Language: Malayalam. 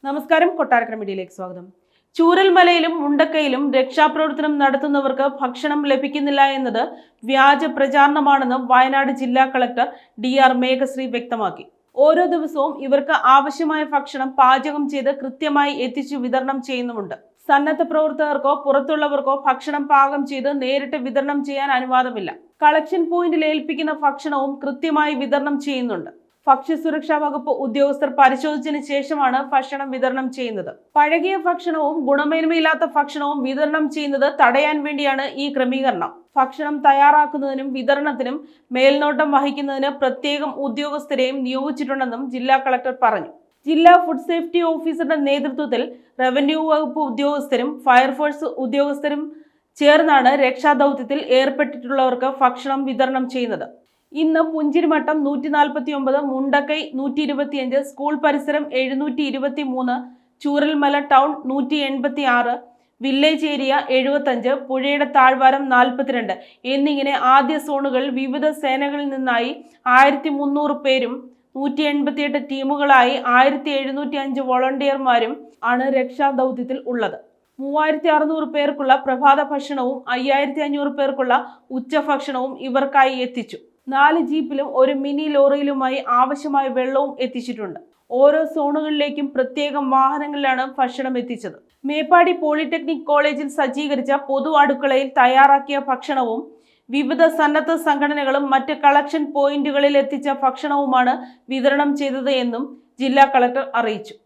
നമസ്കാരം, കൊട്ടാരക്കര മീഡിയയിലേക്ക് സ്വാഗതം. ചൂരൽമലയിലും മുണ്ടക്കയിലും രക്ഷാപ്രവർത്തനം നടത്തുന്നവർക്ക് ഭക്ഷണം ലഭിക്കുന്നില്ല എന്നത് വ്യാജ പ്രചാരണമാണെന്ന് വയനാട് ജില്ലാ കളക്ടർ DR മേഘശ്രീ വ്യക്തമാക്കി. ഓരോ ദിവസവും ഇവർക്ക് ആവശ്യമായ ഭക്ഷണം പാചകം ചെയ്ത് കൃത്യമായി എത്തിച്ചു വിതരണം ചെയ്യുന്നുമുണ്ട്. സന്നദ്ധ പ്രവർത്തകർക്കോ പുറത്തുള്ളവർക്കോ ഭക്ഷണം പാകം ചെയ്ത് നേരിട്ട് വിതരണം ചെയ്യാൻ അനുവാദമില്ല. കളക്ഷൻ പോയിന്റിൽ ഏൽപ്പിക്കുന്ന ഭക്ഷണവും കൃത്യമായി വിതരണം ചെയ്യുന്നുണ്ട്. ഭക്ഷ്യസുരക്ഷാ വകുപ്പ് ഉദ്യോഗസ്ഥർ പരിശോധിച്ചതിന് ശേഷമാണ് ഭക്ഷണം വിതരണം ചെയ്യുന്നത്. പഴകിയ ഭക്ഷണവും ഗുണമേന്മയില്ലാത്ത ഭക്ഷണവും വിതരണം ചെയ്യുന്നത് തടയാൻ വേണ്ടിയാണ് ഈ ക്രമീകരണം. ഭക്ഷണം തയ്യാറാക്കുന്നതിനും വിതരണത്തിനും മേൽനോട്ടം വഹിക്കുന്നതിന് പ്രത്യേകം ഉദ്യോഗസ്ഥരെയും നിയോഗിച്ചിട്ടുണ്ടെന്നും ജില്ലാ കളക്ടർ പറഞ്ഞു. ജില്ലാ ഫുഡ് സേഫ്റ്റി ഓഫീസറുടെ നേതൃത്വത്തിൽ റവന്യൂ വകുപ്പ് ഉദ്യോഗസ്ഥരും ഫയർഫോഴ്സ് ഉദ്യോഗസ്ഥരും ചേർന്നാണ് രക്ഷാദൌത്യത്തിൽ ഏർപ്പെട്ടിട്ടുള്ളവർക്ക് ഭക്ഷണം വിതരണം ചെയ്യുന്നത്. ഇന്ന് പുഞ്ചിരിമട്ടം 149, മുണ്ടക്കൈ 125, സ്കൂൾ പരിസരം 723, ചൂരൽമല ടൗൺ 186, വില്ലേജ് ഏരിയ 75, പുഴയുടെ താഴ്വാരം 42 എന്നിങ്ങനെ ആദ്യ സോണുകളിൽ വിവിധ സേനകളിൽ നിന്നായി 1300 പേരും 188 ടീമുകളായി 1705 വോളണ്ടിയർമാരും ആണ് രക്ഷാദൌത്യത്തിൽ ഉള്ളത്. 3600 പേർക്കുള്ള പ്രഭാത ഭക്ഷണവും 5500 പേർക്കുള്ള ഉച്ചഭക്ഷണവും ഇവർക്കായി എത്തിച്ചു. 4 ജീപ്പിലും ഒരു മിനി ലോറിയിലുമായി ആവശ്യമായ വെള്ളവും എത്തിച്ചിട്ടുണ്ട്. ഓരോ സോണുകളിലേക്കും പ്രത്യേകം വാഹനങ്ങളിലാണ് ഭക്ഷണം എത്തിച്ചത്. മേപ്പാടി പോളിടെക്നിക് കോളേജിൽ സജ്ജീകരിച്ച പൊതു അടുക്കളയിൽ തയ്യാറാക്കിയ ഭക്ഷണവും വിവിധ സന്നദ്ധ സംഘടനകളും മറ്റ് കളക്ഷൻ പോയിന്റുകളിൽ എത്തിച്ച ഭക്ഷണവുമാണ് വിതരണം ചെയ്തത് എന്നും ജില്ലാ കളക്ടർ അറിയിച്ചു.